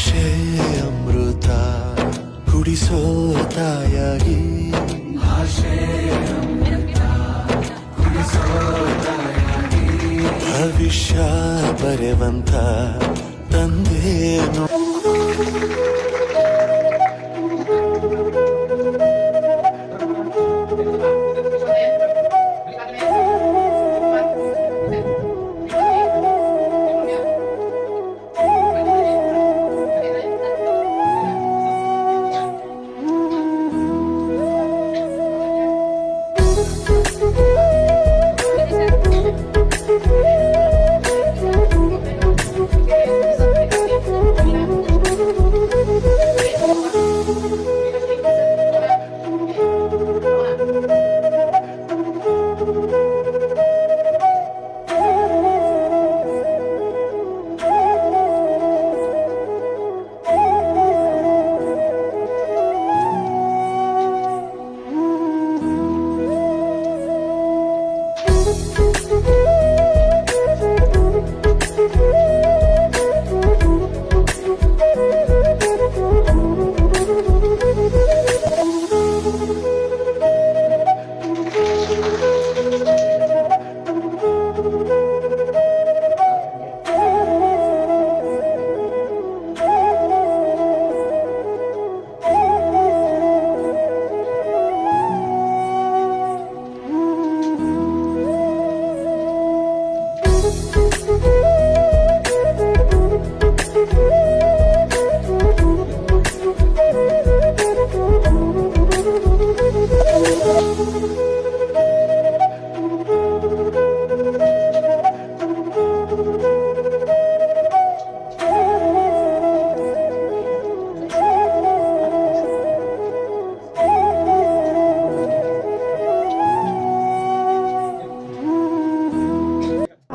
ಭಾಷೆ ಅಮೃತ ಕುಡಿಸೋ ತಾಯಾಗಿ ಭವಿಷ್ಯ ಬರೆವಂತ ತಂದೇನು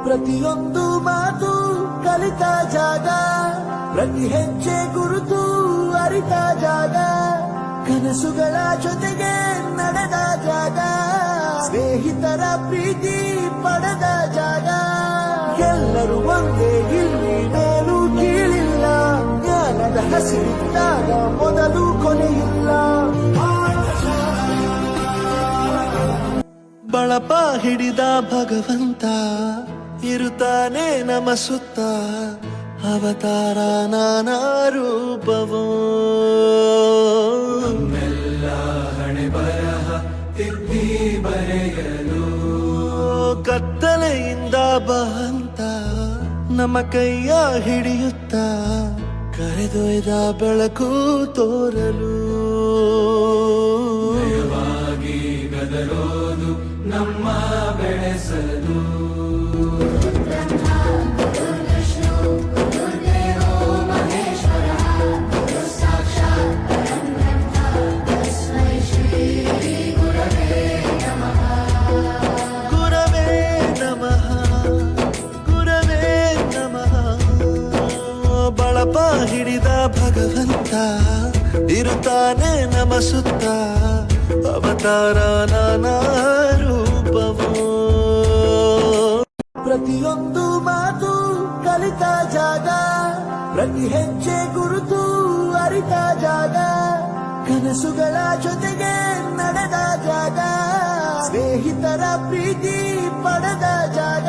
ಪ್ರತಿಯೊಂದು ಮಾತು ಕಲಿತ ಜಾಗ, ಪ್ರತಿ ಹೆಜ್ಜೆ ಗುರುತು ಅರಿತ ಜಾಗ, ಕನಸುಗಳ ಜೊತೆಗೆ ನಡೆದ ಜಾಗ, ಸ್ನೇಹಿತರ ಪ್ರೀತಿ ಪಡೆದ ಜಾಗ. ಎಲ್ಲರೂ ಒಂದೇ, ಇಲ್ಲಿ ಮೇಲೂ ಕೀಳಿಲ್ಲ, ಜ್ಞಾನದ ಹಸಿರಿದ್ದಾಗ ಮೊದಲು ಕೊನೆಯಿಲ್ಲ. ಬಳಪ ಹಿಡಿದ ಭಗವಂತ ಇರುತ್ತಾನೆ ನಮ ಸುತ್ತ, ಅವತಾರ ನಾನಾ ರೂಪವೋ. ನಮ್ಮೆಲ್ಲ ಹಣೆ ಬರಹ ತಿದ್ದಿ ಬರೆಯಲು, ಕತ್ತಲೆಯಿಂದ ಬಹಂತ ನಮ್ಮ ಕೈಯ ಹಿಡಿಯುತ್ತ, ಕರೆದೊಯ್ದ ಬೆಳಕು ತೋರಲು. ಗದರೋದು ನಮ್ಮ ಬೆಳೆಸಲು. ಬಳಪ ಹಿಡಿದ ಭಗವಂತ ಇರುತ್ತಾನೆ ನಮ ಸುತ್ತ, ಅವತಾರ ನಾನಾ ರೂಪವೋ. ಪ್ರತಿಯೊಂದು ಮಾತು ಕಲಿತ ಜಾಗ, ಪ್ರತಿ ಹೆಜ್ಜೆ ಗುರುತು ಅರಿತ ಜಾಗ, ಕನಸುಗಳ ಜೊತೆಗೆ ನಡೆದ ಜಾಗ, ಸ್ನೇಹಿತರ ಪ್ರೀತಿ ಪಡೆದ ಜಾಗ.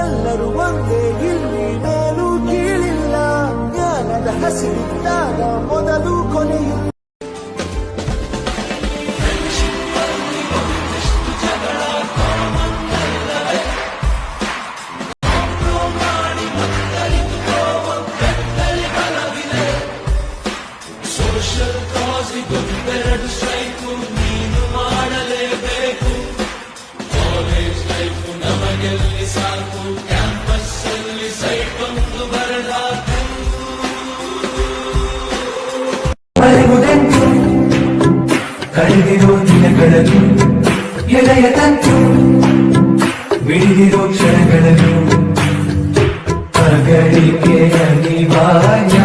ಎಲ್ಲರೂ ಒಂದೇ, ಇಲ್ಲಿ ಮೇಲೂ ಕೀಳಿಲ್ಲ, ಜ್ಞಾನದ ಹಸಿರಿದ್ದಾಗ ಮೊದಲು ಕೊನೆಯಿಲ್ಲ. ನೀನು ಮಾಡಲೇಬೇಕು, ಕಾಲೇಜ್ ಲೈಫ್ ನಮಗೆಲ್ಲಿ ಸಾಕು, ಕ್ಯಾಂಪಸ್ ಅಲ್ಲಿ ಸೈಟ್ ಒಂದು ಬರದಾಕು. ಕಳೆದಿರೋ ದಿನಗಳನ್ನು ಎಳೆಯ ತಂತು, ಬಿಡಿದಿರೋ ಕ್ಷಣಗಳನ್ನು ಅಗಲಿಕೆ ಅನಿವಾರ್ಯ.